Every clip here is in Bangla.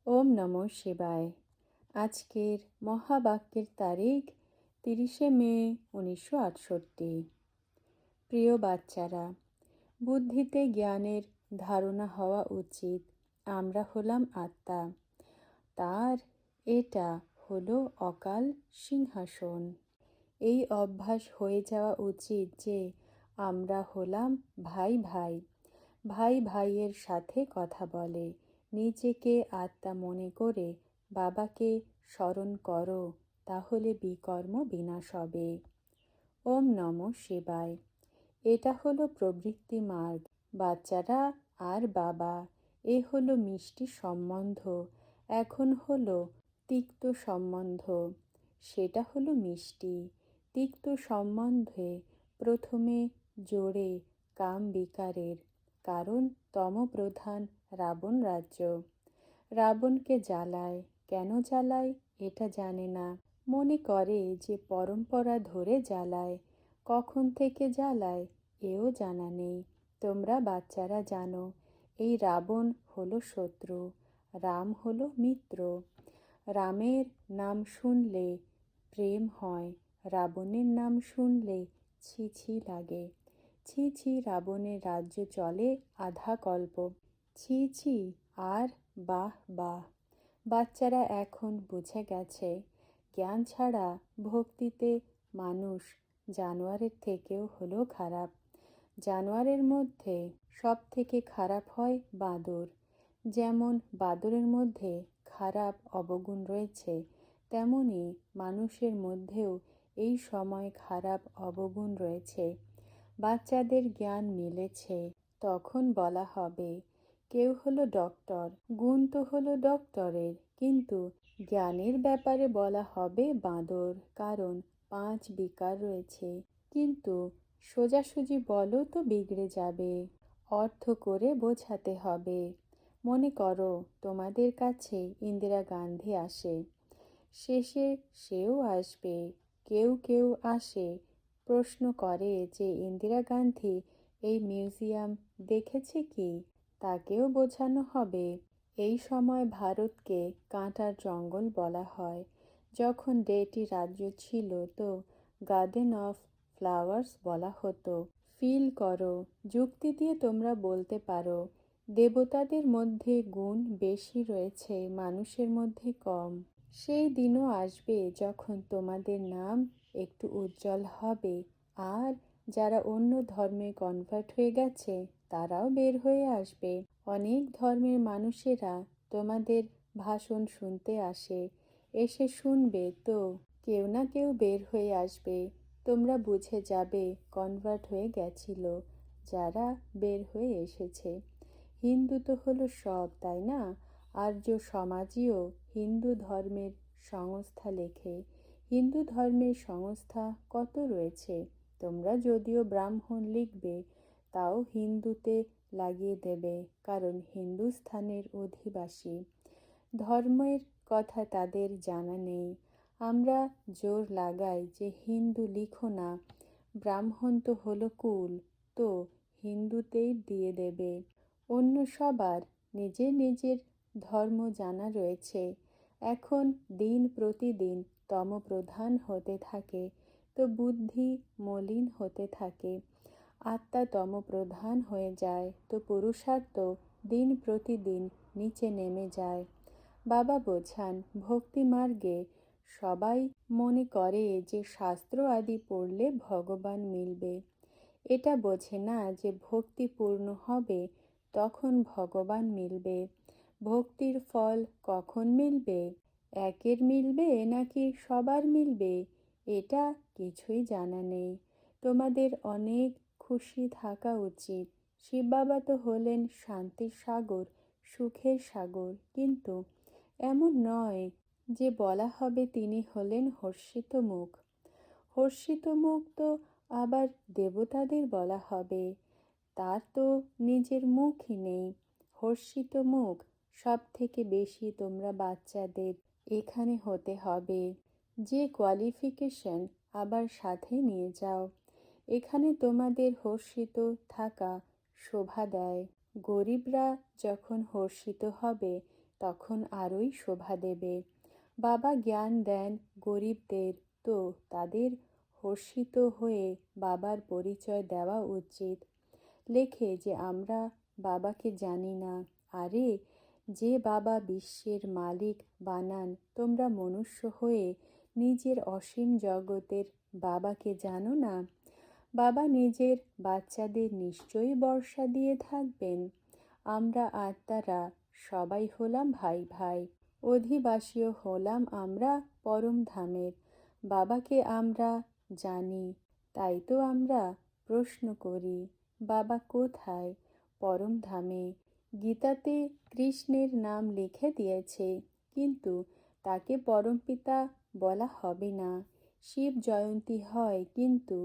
ওম নমঃ শিবায়। আজকের মহাবাক্যের তারিখ 30শে মে 1968। প্রিয় বাচ্চারা, বুদ্ধিতে জ্ঞানের ধারণা হওয়া উচিত। আমরা হলাম আত্মা, তার এটা হলো অকাল সিংহাসন। এই অভ্যাস হয়ে যাওয়া উচিত যে আমরা হলাম ভাই ভাই। ভাই ভাইয়ের সাথে কথা বলে। নিজেকে আত্মা মনে করে বাবাকে স্মরণ করো, তাহলে বিকর্ম বিনাশ হবে। ওম নমঃ শিবায়। এটা হলো প্রবৃত্তি মার্গ। বাচ্চারা আর বাবা, এ হলো মিষ্টি সম্বন্ধ। এখন হলো তিক্ত সম্বন্ধ। সেটা হলো মিষ্টি। তিক্ত সম্বন্ধে প্রথমে জোরে কাম বিকারের, কারণ তমপ্রধান রাবণ রাজ্য। রাবণকে জ্বালায়, কেন জ্বালায় এটা জানে না। মনে করে যে পরম্পরা ধরে জ্বালায়। কখন থেকে জ্বালায় এও জানা নেই। তোমরা বাচ্চারা জানো, এই রাবণ হলো শত্রু, রাম হলো মিত্র। রামের নাম শুনলে প্রেম হয়, রাবণের নাম শুনলে ছি ছি লাগে। ছি ছি, রাবণের রাজ্য চলে আধা কল্প। ছি ছি আর বাহ বাহ। বাচ্চারা এখন বুঝে গেছে, জ্ঞান ছাড়া ভক্তিতে মানুষ জানোয়ারের থেকেও হলো খারাপ। জানোয়ারের মধ্যে সব থেকে খারাপ হয় বাঁদর। যেমন বাঁদরের মধ্যে খারাপ অবগুণ রয়েছে, তেমনি মানুষের মধ্যেও এই সময় খারাপ অবগুণ রয়েছে। বাচ্চাদের জ্ঞান মিলেছে, তখন বলা হবে কেউ হলো ডক্টর, গুণ তো হলো ডক্টরের, কিন্তু জ্ঞানের ব্যাপারে বলা হবে বাঁদর, কারণ 5 বিকার রয়েছে। কিন্তু সোজাসুজি বলো তো বিগড়ে যাবে। অর্থ করে বোঝাতে হবে। মনে করো তোমাদের কাছে ইন্দিরা গান্ধী আসে, শেষে সেও আসবে। কেউ কেউ আসে, প্রশ্ন করে যে ইন্দিরা গান্ধী এই মিউজিয়াম দেখেছে কি? তাকেও বোঝানো হবে। এই সময় ভারতকে কাঁটার জঙ্গল বলা হয়। যখন ডেটি রাজ্য ছিল তো গার্ডেন অফ ফ্লাওয়ার্স বলা হতো। ফিল করো, যুক্তি দিয়ে তোমরা বলতে পারো দেবতাদের মধ্যে গুণ বেশি রয়েছে, মানুষের মধ্যে কম। সেই দিনও আসবে যখন তোমাদের নাম একটু উজ্জ্বল হবে, আর যারা অন্য ধর্মে কনভার্ট হয়ে গেছে তারাও বের হয়ে আসবে। অনেক ধর্মের মানুষেরা তোমাদের ভাষণ শুনতে আসে, এসে শুনবে তো কেউ না কেউ বের হয়ে আসবে। তোমরা বুঝে যাবে কনভার্ট হয়ে গেছিল যারা বের হয়ে এসেছে। হিন্দু তো হলো সব, তাই না? আর্য সমাজীয় হিন্দু ধর্মের সংস্থা লেখে। হিন্দু ধর্মের সংস্থা কত রয়েছে। তোমরা যদিও ব্রাহ্মণ লিখবে, তাও হিন্দুতে লাগিয়ে দেবে, কারণ হিন্দুস্থানের অধিবাসী। ধর্মের কথা তাদের জানা নেই। আমরা জোর লাগাই যে হিন্দু লিখো না, ব্রাহ্মণ তো হলো কুল, তো হিন্দুতেই দিয়ে দেবে। অন্য সবার নিজের নিজের ধর্ম জানা রয়েছে। এখন দিন প্রতিদিন তমপ্রধান হতে থাকে, তো বুদ্ধি মলিন হতে থাকে। আত্মা তমপ্রধান হয়ে যায়, তো পুরুষার্থ দিন প্রতিদিন নিচে নেমে যায়। বাবা বোঝান, ভক্তি মার্গে সবাই মনে করে যে শাস্ত্র আদি পড়লে ভগবান মিলবে। এটা বোঝে না যে ভক্তি পূর্ণ হবে তখন ভগবান মিলবে। ভক্তির ফল কখন মিলবে? একের মিলবে নাকি সবার মিলবে, এটা কিছুই জানা নেই। তোমাদের অনেক খুশি থাকা উচিত। শিব বাবা তো হলেন শান্তির সাগর, সুখের সাগর, কিন্তু এমন নয় যে বলা হবে তিনি হলেন হর্ষিত মুখ। হর্ষিত মুখ তো আবার দেবতাদের বলা হবে, তার তো নিজের মুখই নেই। হর্ষিত মুখ সব থেকে বেশি তোমরা বাচ্চাদের এখানে হতে হবে। যে কোয়ালিফিকেশন আবার সাথে নিয়ে যাও। এখানে তোমাদের হর্ষিত থাকা শোভা দেয়। গরিবরা যখন হর্ষিত হবে তখন আরোই শোভা দেবে। বাবা জ্ঞান দেন গরিবদের, তো তাদের হর্ষিত হয়ে বাবার পরিচয় দেওয়া উচিত। লেখে যে আমরা বাবাকে জানি না। আরে, যে বাবা বিশ্বের মালিক বানান, তোমরা মনুষ্য হয়ে নিজের অসীম জগতের বাবাকে জানো না? বাবা নিজের বাচ্চাদের নিশ্চয়ই বর্ষা দিয়ে থাকবেন। আমরা আত্মারা সবাই হলাম ভাই ভাই, অধিবাসীও হলাম আমরা পরম ধামের। বাবাকে আমরা জানি, তাই তো আমরা প্রশ্ন করি, বাবা কোথায়? পরম ধামে। গীতাতে কৃষ্ণের নাম লিখে দিয়েছে, কিন্তু তাকে পরমপিতা বলা হবে না। শিব জয়ন্তী হয়, কিন্তু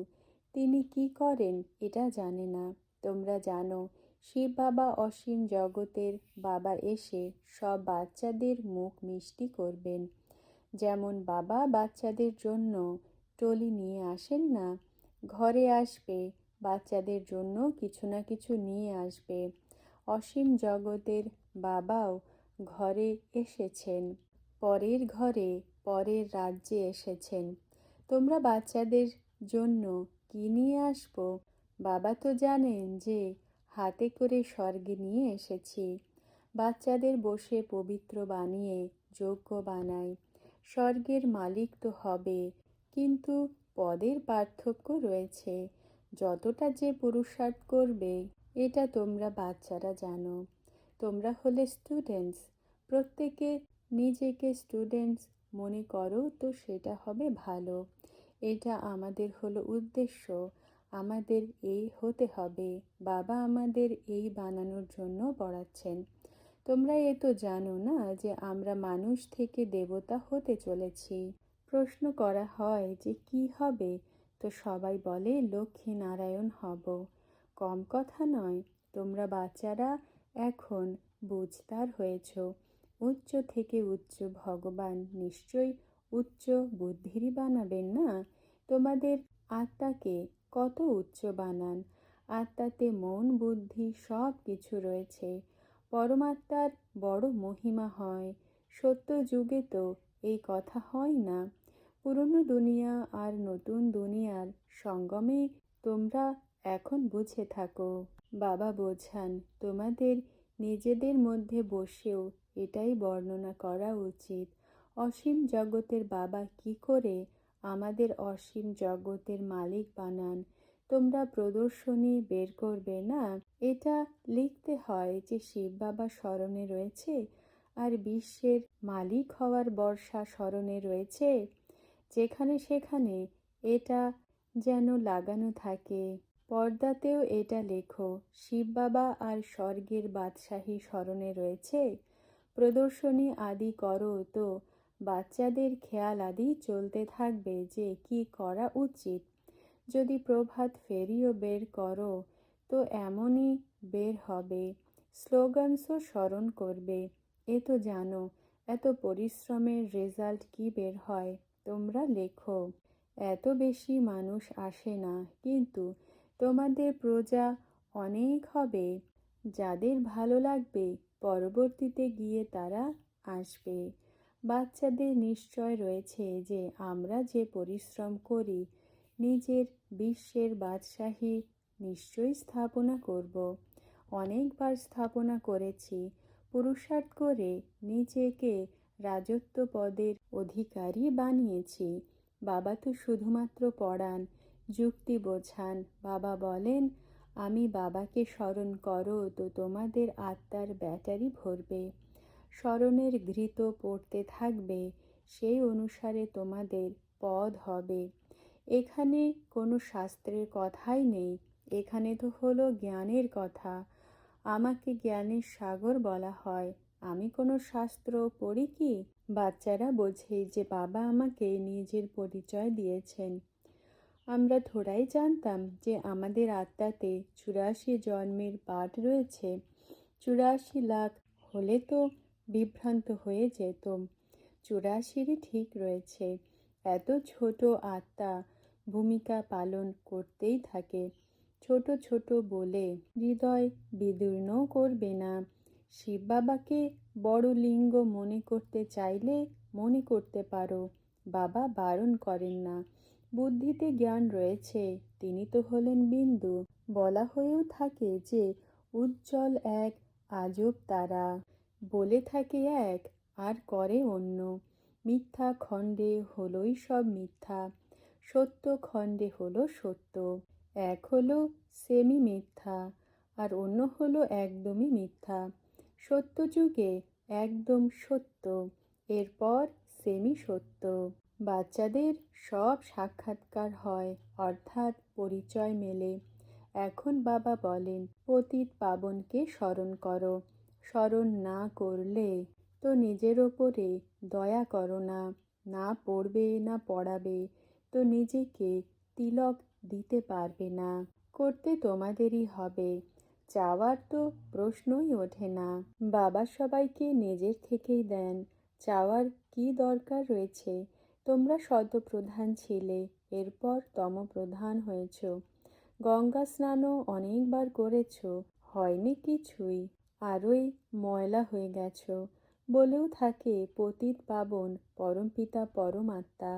তিনি কি করেন এটা জানে না। তোমরা জানো, শিব বাবা অসীম জগতের বাবা এসে সব বাচ্চাদের মুখ মিষ্টি করবেন। যেমন বাবা বাচ্চাদের জন্য টলি নিয়ে আসেন না, ঘরে আসবে, বাচ্চাদের জন্য কিছু না কিছু নিয়ে আসবে। অসীম জগতের বাবাও ঘরে এসেছেন, পরের ঘরে পরের রাজ্যে এসেছেন। তোমরা বাচ্চাদের জন্য কি নিয়ে আসবো? বাবা তো জানেন যে হাতে করে স্বর্গে নিয়ে এসেছি। বাচ্চাদের বসে পবিত্র বানিয়ে যোগ্য বানাই। স্বর্গের মালিক তো হবে, কিন্তু পদের পার্থক্য রয়েছে। যতটা যে পুরুষার্থ করবে, এটা তোমরা বাচ্চারা জানো। তোমরা হলে স্টুডেন্টস। প্রত্যেকে নিজেকে স্টুডেন্টস মনে করো, তো সেটা হবে ভালো। এটা আমাদের হলো উদ্দেশ্য। আমাদের এই হতে হবে, বাবা আমাদের এই বানানোর জন্য পড়াচ্ছেন। তোমরা এ তো জানো না যে আমরা মানুষ থেকে দেবতা হতে চলেছি। প্রশ্ন করা হয় যে কি হবে, তো সবাই বলে লক্ষ্মী নারায়ণ হব। কম কথা নয়। তোমরা বাচ্চারা এখন বুঝতার হয়েছ। উচ্চ থেকে উচ্চ ভগবান নিশ্চয়ই উচ্চ বুদ্ধিরই বানাবেন না? তোমাদের আত্মাকে কত উচ্চ বানান। আত্মাতে মন বুদ্ধি সব কিছু রয়েছে। পরমাত্মার বড় মহিমা হয়। সত্য যুগে তো এই কথা হয় না। পুরনো দুনিয়া আর নতুন দুনিয়ার সঙ্গমে তোমরা এখন বুঝে থাকো। বাবা বোঝান, তোমাদের নিজেদের মধ্যে বসেও এটাই বর্ণনা করা উচিত। অসীম জগতের বাবা কি করে আমাদের অসীম জগতের মালিক বানান, তোমরা প্রদর্শনী বের করবে না? এটা লিখতে হয় যে শিব বাবা স্মরণে রয়েছে আর বিশ্বের মালিক হওয়ার বর্ষা স্মরণে রয়েছে। যেখানে সেখানে এটা যেন লাগানো থাকে। পর্দাতেও এটা লেখো, শিব বাবা আর স্বর্গের বাদশাহী স্মরণে রয়েছে। প্রদর্শনী আদি করো, তো বাচ্চাদের খেয়াল আদি চলতে থাকবে যে কি করা উচিত। যদি প্রভাত ফেরিও বের করো, তো এমনই বের হবে। স্লোগানসও স্মরণ করবে। এ তো জানো, এত পরিশ্রমের রেজাল্ট কি বের হয়। তোমরা লেখো। এত বেশি মানুষ আসে না, কিন্তু তোমাদের প্রজা অনেক হবে। যাদের ভালো লাগবে পরবর্তীতে গিয়ে তারা আসবে। বাচ্চাদের নিশ্চয় রয়েছে যে আমরা যে পরিশ্রম করি, নিজের বিশ্বের বাদশাহী নিশ্চয়ই স্থাপনা করব। অনেকবার স্থাপনা করেছি। পুরুষার্থ করে নিজেকে রাজত্ব পদের অধিকারী বানিয়েছি। বাবা তো শুধুমাত্র পড়ান, যুক্তি বোঝান। বাবা বলেন, আমি বাবাকে স্মরণ করো, তো তোমাদের আত্মার ব্যাটারি ভরবে। স্মরণের ঘৃত পড়তে থাকবে, সেই অনুসারে তোমাদের পদ হবে। এখানে কোনো শাস্ত্রের কথাই নেই, এখানে তো হলো জ্ঞানের কথা। আমাকে জ্ঞানের সাগর বলা হয়। আমি কোনো শাস্ত্র পড়ি কি? বাচ্চারা বোঝে যে বাবা আমাকে নিজের পরিচয় দিয়েছেন। আমরা থোড়াই জানতাম যে আমাদের আত্মাতে 84 জন্মের পাঠ রয়েছে। 84 লাখ হলে তো বিভ্রান্ত হয়ে যেতম। 84ই ঠিক রয়েছে। এত ছোট আত্মা ভূমিকা পালন করতেই থাকে। ছোট ছোট বলে হৃদয় বিদীর্ণ করবে না। শিব বাবাকে বড় লিঙ্গ মনে করতে চাইলে মনে করতে পারো, বাবা বারণ করেন না। বুদ্ধিতে জ্ঞান রয়েছে, তিনি তো হলেন বিন্দু। বলা হয়েও থাকে যে উজ্জ্বল এক আজব তারা, বলে থাকে এক আর করে অন্য। মিথ্যা খণ্ডে হলোই সব মিথ্যা, সত্য খণ্ডে হলো সত্য। এক হলো সেমি মিথ্যা আর অন্য হলো একদমই মিথ্যা। সত্য যুগে একদম সত্য, এরপর সেমি সত্য। বাচ্চাদের সব সাক্ষাৎকার হয়, অর্থাৎ পরিচয় মেলে। এখন বাবা বলেন, পতিত পাবনকে স্মরণ করো। স্মরণ না করলে তো নিজের ওপরে দয়া করো না। না পড়বে না পড়াবে তো নিজেকে তিলক দিতে পারবে না। করতে তোমাদেরই হবে, চাওয়ার তো প্রশ্নই ওঠে না। বাবা সবাইকে নিজের থেকেই দেন, চাওয়ার কি দরকার রয়েছে? তোমরা শতপ্রধান ছিলে, এরপর তমপ্রধান হয়েছ। গঙ্গা স্নানও অনেকবার করেছ, হয়নি কিছুই, আরোই ময়লা হয়ে গেছ। বলেও থাকে পতিত পাবন পরমপিতা পরমাত্মা।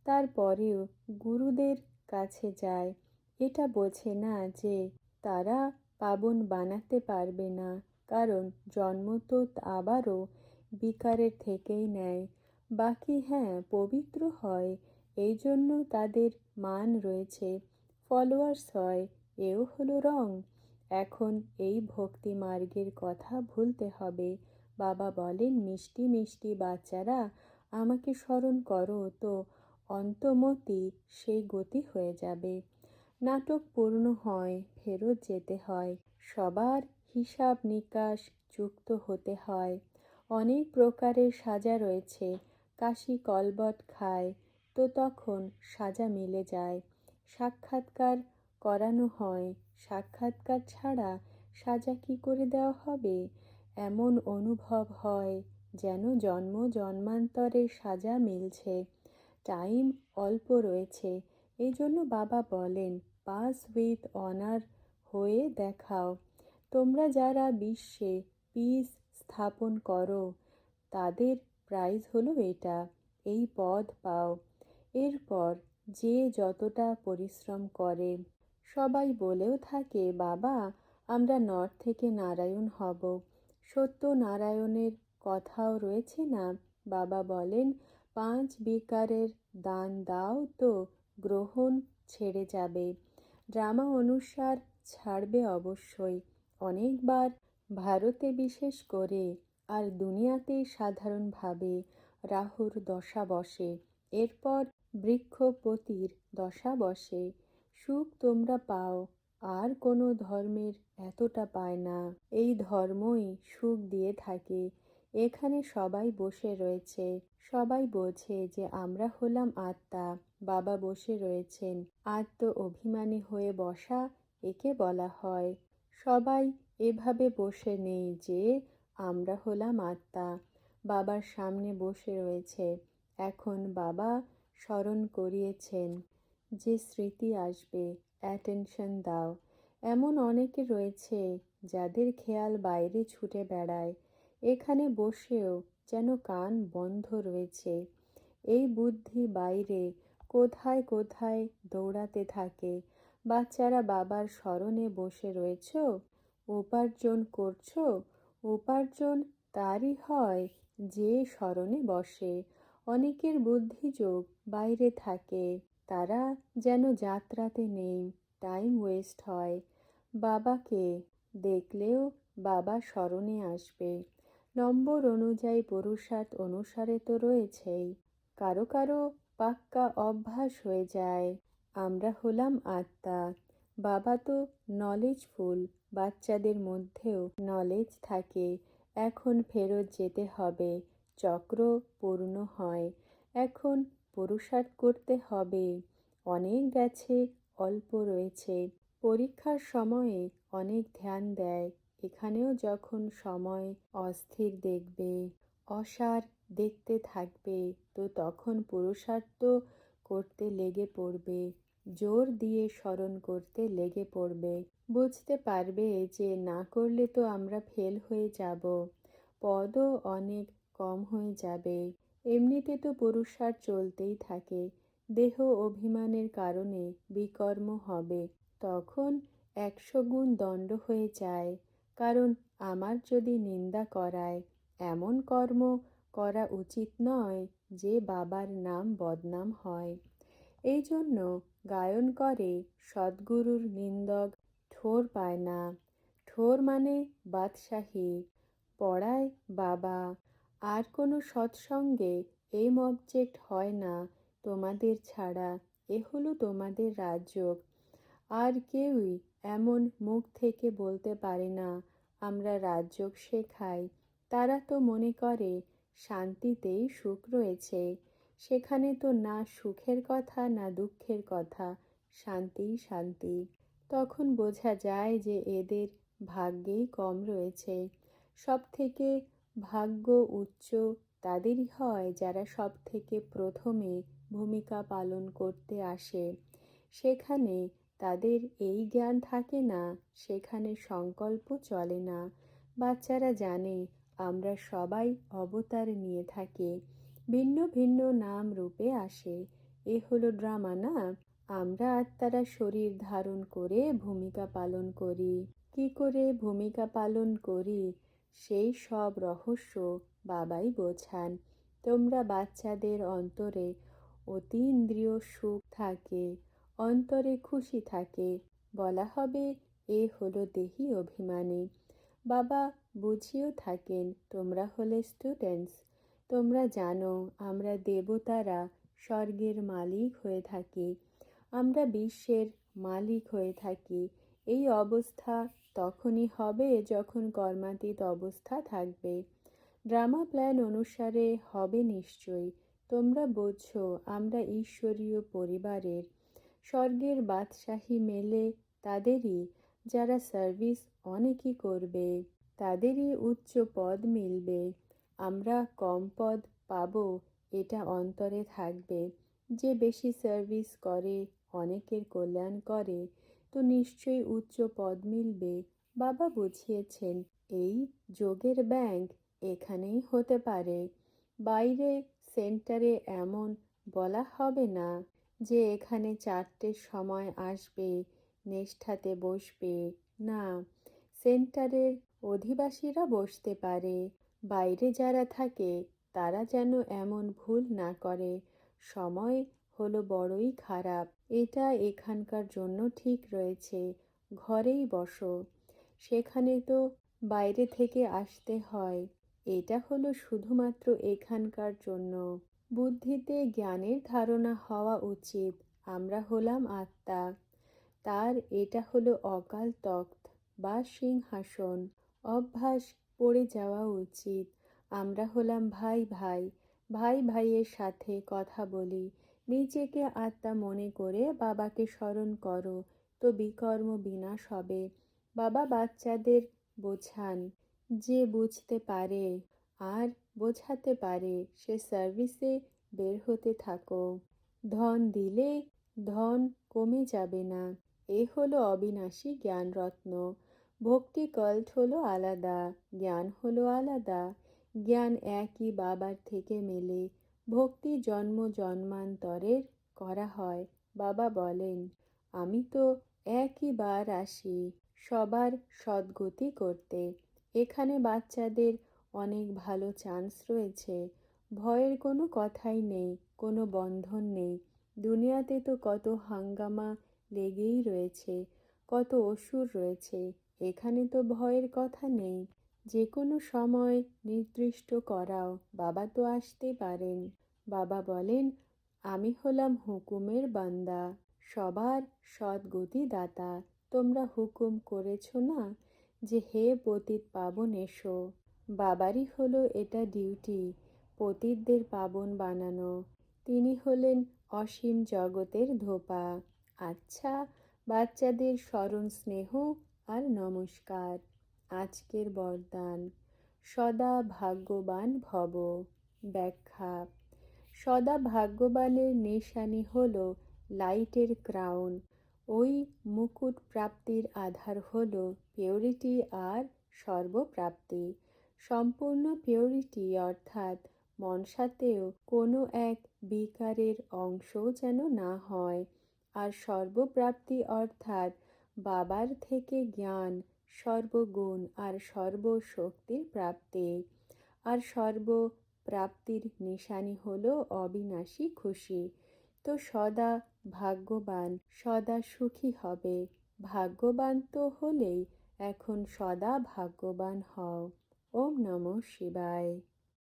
তারপরেও গুরুদের কাছে যায়, এটা বোঝে না যে তারা পাবন বানাতে পারবে না, কারণ জন্ম তো আবারও বিকারের থেকেই নেয়। বাকি হ্যাঁ পবিত্র হয়, এই জন্য তাদের মান রয়েছে, ফলোয়ার্স হয়, এও হলো রং। এখন এই ভক্তি মার্গের কথা ভুলতে হবে। বাবা বলেন, মিষ্টি মিষ্টি বাচ্চারা আমাকে স্মরণ করো তো অন্তমতি সেই গতি হয়ে যাবে। নাটক পূর্ণ হয়, ফেরত যেতে হয়, সবার হিসাব নিকাশ যুক্ত হতে হয়। অনেক প্রকারের সাজা রয়েছে, কাশি কলবট খায় তো তখন সাজা মিলে যায়। সাক্ষাৎকার করানো হয়, সাক্ষাৎকার ছাড়া সাজা কি করে দেওয়া হবে? এমন অনুভব হয় যেন জন্ম জন্মান্তরের সাজা মিলছে। টাইম অল্প রয়েছে, এই জন্য বাবা বলেন, পাস উইথ অনার হয়ে দেখাও। তোমরা যারা বিশ্বে পিস স্থাপন করো, তাদের প্রাইজ হলো এটা, এই পদ পাও। এরপর যে যতটা পরিশ্রম করে। সবাই বলেও থাকে, বাবা আমরা নর থেকে নারায়ণ হব। সত্য নারায়ণের কথাও রয়েছে না? বাবা বলেন, 5 বিকারের দান দাও তো গ্রহণ ছেড়ে যাবে। ড্রামা অনুসার ছাড়বে অবশ্যই। অনেকবার ভারতে বিশেষ করে আর দুনিয়াতে সাধারণভাবে রাহুর দশা বসে, এরপর বৃক্ষপতির দশা বসে। সুখ তোমরা পাও, আর কোনো ধর্মের এতটা পায় না। এই ধর্মই সুখ দিয়ে থাকে। এখানে সবাই বসে রয়েছে, সবাই বোঝে যে আমরা হলাম আত্মা। বাবা বসে রয়েছেন, আত্ম অভিমানী হয়ে বসা একে বলা হয়। সবাই এভাবে বসে নেই যে আমরা হলাম আত্মা। বাবার সামনে বসে রয়েছে। এখন বাবা স্মরণ করিয়েছেন যে স্মৃতি আসবে, অ্যাটেনশন দাও। এমন অনেকে রয়েছে যাদের খেয়াল বাইরে ছুটে বেড়ায়, এখানে বসেও যেন কান বন্ধ রয়েছে। এই বুদ্ধি বাইরে কোথায় কোথায় দৌড়াতে থাকে। বাচ্চারা বাবার স্মরণে বসে রয়েছ, উপার্জন করছো। উপার্জন তারই হয় যে স্মরণে বসে। অনেকের বুদ্ধিযোগ বাইরে থাকে, তারা যেন যাত্রাতে নেই, টাইম ওয়েস্ট হয়। বাবাকে দেখলেও বাবা স্মরণে আসবে। নম্বর অনুযায়ী পুরুষার্থ অনুসারে তো রয়েছেই। কারো কারো পাক্কা অভ্যাস হয়ে যায়। আমরা হলাম আত্মা। বাবা তো নলেজফুল, বাচ্চাদের মধ্যেও নলেজ থাকে। এখন ফেরত যেতে হবে, চক্র পূর্ণ হয়। এখন পুরুষার্থ করতে হবে। অনেক গেছে, অল্প রয়েছে। পরীক্ষার সময়ে অনেক ধ্যান দেয়, এখানেও যখন সময় অস্থির দেখবে, অসার দেখতে থাকবে, তো তখন পুরুষার্থ করতে লেগে পড়বে। জোর দিয়ে স্মরণ করতে লেগে পড়বে। বুঝতে পারবে যে না করলে তো আমরা ফেল হয়ে যাব, পদও অনেক কম হয়ে যাবে। এমনিতে তো পুরুষার চলতেই থাকে, দেহ অভিমানের কারণে বিকর্ম হবে, তখন 100 গুণ দণ্ড হয়ে যায়। কারণ আমার যদি নিন্দা করায়, এমন কর্ম করা উচিত নয় যে বাবার নাম বদনাম হয়। এই জন্য গায়ন করে সদ্গুরুর নিন্দক ঠোর পায় না। ঠোর মানে বাদশাহী, পড়ায় বাবা। আর কোনো সৎসঙ্গে এই অবজেক্ট হয় না তোমাদের ছাড়া, এ হলো তোমাদের রাজযোগ। আর কেউই এমন মুখ থেকে বলতে পারে না আমরা রাজযোগ শেখাই। তারা তো মনে করে শান্তিতেই সুখ রয়েছে। সেখানে তো না সুখের কথা না দুঃখের কথা, শান্তিই শান্তি। তখন বোঝা যায় যে এদের ভাগ্যেই কম রয়েছে। সব থেকে ভাগ্য উচ্চ তাদেরই হয় যারা সব থেকে প্রথমে ভূমিকা পালন করতে আসে। সেখানে তাদের এই জ্ঞান থাকে না, সেখানে সংকল্প চলে না। বাচ্চারা জানে আমরা সবাই অবতার নিয়ে থাকি, ভিন্ন ভিন্ন নাম রূপে আসে। এ হলো ড্রামা না? আমরা আত্মারা শরীর ধারণ করে ভূমিকা পালন করি। কি করে ভূমিকা পালন করি সেই সব রহস্য বাবাই বোঝান। তোমরা বাচ্চাদের অন্তরে অতীন্দ্রিয় সুখ থাকে, অন্তরে খুশি থাকে, বলা হবে এ হলো দেহি অভিমানী। বাবা বুঝিয়েও থাকেন তোমরা হলে স্টুডেন্টস, তোমরা জানো আমরা দেবতারা স্বর্গের মালিক হয়ে থাকি, আমরা বিশ্বের মালিক হয়ে থাকি। এই অবস্থা তখনই হবে যখন কর্মাতীত অবস্থা থাকবে। ড্রামা প্ল্যান অনুসারে হবে নিশ্চয়ই। তোমরা বোঝো আমরা ঈশ্বরীয় পরিবারের, স্বর্গের বাদশাহী মেলে তাদেরই, যারা সার্ভিস অনেকই করবে তাদেরই উচ্চ পদ মিলবে। আমরা কম পদ পাব এটা অন্তরে থাকবে। যে বেশি সার্ভিস করে, অনেকের কল্যাণ করে, তো নিশ্চয়ই উচ্চ পদ মিলবে। বাবা বুঝিয়েছেন এই যোগের ব্যাংক এখানেই হতে পারে। বাইরে সেন্টারে এমন বলা হবে না যে এখানে 4টের সময় আসবে, নিষ্ঠাতে বসবে। না, সেন্টারের অধিবাসীরা বসতে পারে, বাইরে যারা থাকে তারা যেন এমন ভুল না করে। সময় হলো বড়ই খারাপ, এটা এখানকার জন্য ঠিক রয়েছে, ঘরেই বসো। সেখানে তো বাইরে থেকে আসতে হয়, এটা হলো শুধুমাত্র এখানকার জন্য। বুদ্ধিতে জ্ঞানের ধারণা হওয়া উচিত আমরা হলাম আত্মা, তার এটা হলো অকাল তখ্ত বা সিংহাসন। অভ্যাস পড়ে যাওয়া উচিত আমরা হলাম ভাই ভাই, ভাই ভাইয়ের সাথে কথা বলি। নিজেকে আত্মা মনে করে বাবাকে স্মরণ করো, তো বিকর্ম বিনাশ হবে। বাবা বাচ্চাদের বোঝান, যে বুঝতে পারে আর বোঝাতে পারে সে সার্ভিসে বের হতে থাকো। ধন দিলে ধন কমে যাবে না, এ হলো অবিনাশী জ্ঞানরত্ন। ভক্তি কাল্ট হলো আলাদা, জ্ঞান হলো আলাদা। জ্ঞান একই বাবার থেকে মেলে, ভক্তি জন্ম জন্মান্তরের করা হয়। বাবা বলেন আমি তো একই বার আসি সবার সদ্গতি করতে। এখানে বাচ্চাদের অনেক ভালো চান্স রয়েছে, ভয়ের কোনো কথাই নেই, কোনো বন্ধন নেই। দুনিয়াতে তো কত হাঙ্গামা লেগেই রয়েছে, কত অসুর রয়েছে, এখানে তো ভয়ের কথা নেই। যে কোনো সময় নির্দিষ্ট করাও বাবা তো আসতে পারেন। বাবা বলেন আমি হলাম হুকুমের বান্দা, সবার সদ্গতি দাতা। তোমরা হুকুম করেছ না যে হে পতিত পাবন এসো। বাবারই হলো এটা ডিউটি, পতিতদের পাবন বানানো। তিনি হলেন অসীম জগতের ধোপা। আচ্ছা, বাচ্চাদের স্মরণ স্নেহ আর নমস্কার। আজকের বরদান সদা ভাগ্যবান ভব। ব্যাখ্যা: সদা ভাগ্যবানের নিশানি হল লাইটের ক্রাউন। ওই মুকুট প্রাপ্তির আধার হলো পিওরিটি আর সর্বপ্রাপ্তি। সম্পূর্ণ পিওরিটি অর্থাৎ মনসাতেও কোনো এক বিকারের অংশও যেন না হয়। আর সর্বপ্রাপ্তি অর্থাৎ বাবার থেকে জ্ঞান, সর্বগুণ আর সর্বশক্তির প্রাপ্তি। আর সর্বপ্রাপ্তির নিশানি হলো অবিনাশী খুশি। তো সদা ভাগ্যবান, সদা সুখী হবে। ভাগ্যবান তো হলেই, এখন সদা ভাগ্যবান হও। ওম নমঃ শিবায়।